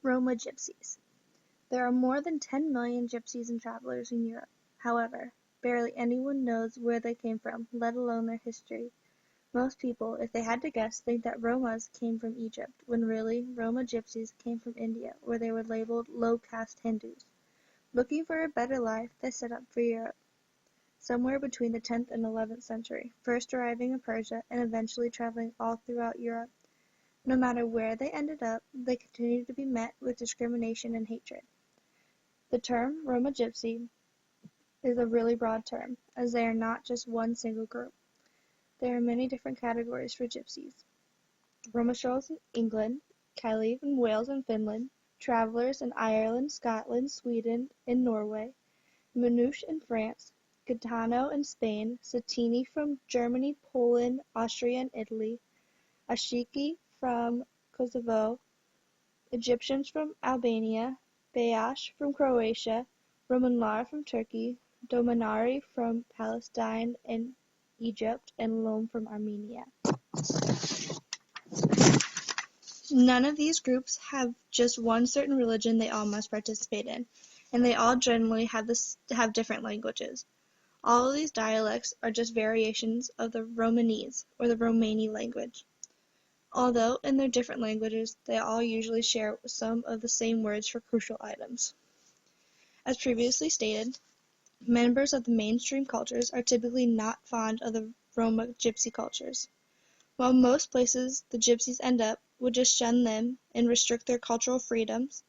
Roma Gypsies. There are more than 10 million Gypsies and travelers in Europe. However, barely anyone knows where they came from, let alone their history. Most people, if they had to guess, think that Romas came from Egypt, when really, Roma Gypsies came from India, where they were labeled low-caste Hindus. Looking for a better life, they set up for Europe, somewhere between the 10th and 11th century, first arriving in Persia and eventually traveling all throughout Europe. No matter where they ended up, they continued to be met with discrimination and hatred. The term Roma Gypsy is a really broad term, as they are not just one single group. There are many different categories for gypsies. Romastrolls in England, Cailleach in Wales and Finland, Travellers in Ireland, Scotland, Sweden, and Norway, Manouche in France, Gitano in Spain, Satini from Germany, Poland, Austria, and Italy, Ashiki from Kosovo, Egyptians from Albania, Bayash from Croatia, Romanlar from Turkey, Dominari from Palestine and Egypt, and Lom from Armenia. None of these groups have just one certain religion they all must participate in, and they all generally have different languages. All of these dialects are just variations of the Romanese, or the Romani language. Although in their different languages, they all usually share some of the same words for crucial items. As previously stated, members of the mainstream cultures are typically not fond of the Roma gypsy cultures. While most places the gypsies end up would just shun them and restrict their cultural freedoms,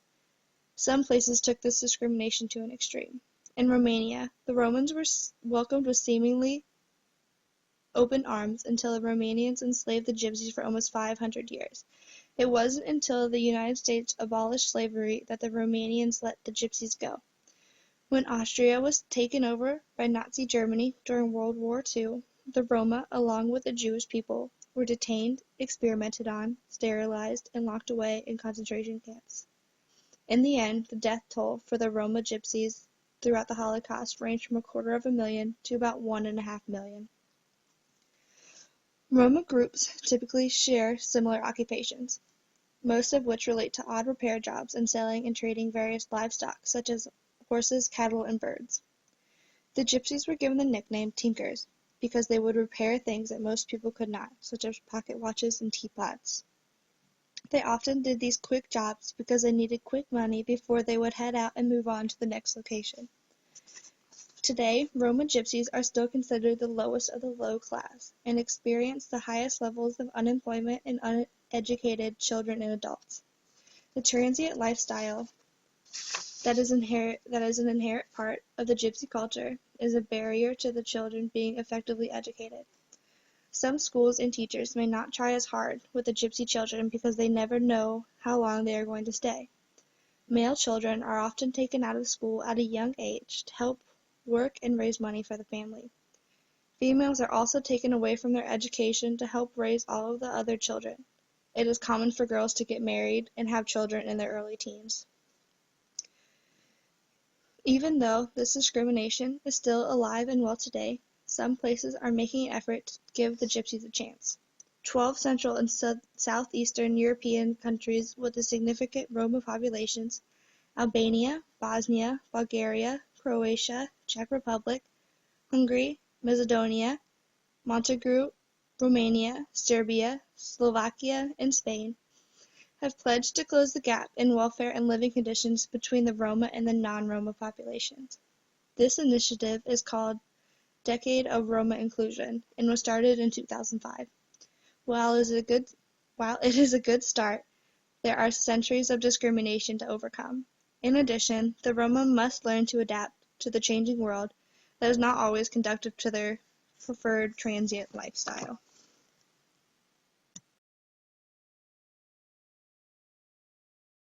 some places took this discrimination to an extreme. In Romania, the Romans were welcomed with seemingly open arms until the Romanians enslaved the gypsies for almost 500 years. It wasn't until the United States abolished slavery that the Romanians let the gypsies go. When Austria was taken over by Nazi Germany during World War II, the Roma, along with the Jewish people, were detained, experimented on, sterilized, and locked away in concentration camps. In the end, the death toll for the Roma gypsies throughout the Holocaust ranged from 250,000 to about 1.5 million. Roma groups typically share similar occupations, most of which relate to odd repair jobs and selling and trading various livestock, such as horses, cattle, and birds. The gypsies were given the nickname tinkers because they would repair things that most people could not, such as pocket watches and teapots. They often did these quick jobs because they needed quick money before they would head out and move on to the next location. Today, Roma gypsies are still considered the lowest of the low class and experience the highest levels of unemployment and uneducated children and adults. The transient lifestyle that is an inherent part of the gypsy culture is a barrier to the children being effectively educated. Some schools and teachers may not try as hard with the gypsy children because they never know how long they are going to stay. Male children are often taken out of school at a young age to help work and raise money for the family. Females are also taken away from their education to help raise all of the other children. It is common for girls to get married and have children in their early teens. Even though this discrimination is still alive and well today, some places are making an effort to give the gypsies a chance. 12 Central and Southeastern European countries with significant Roma populations, Albania, Bosnia, Bulgaria, Croatia, Czech Republic, Hungary, Macedonia, Montenegro, Romania, Serbia, Slovakia, and Spain, have pledged to close the gap in welfare and living conditions between the Roma and the non-Roma populations. This initiative is called Decade of Roma Inclusion and was started in 2005. While it is a good start, there are centuries of discrimination to overcome. In addition, the Roma must learn to adapt to the changing world that is not always conducive to their preferred transient lifestyle.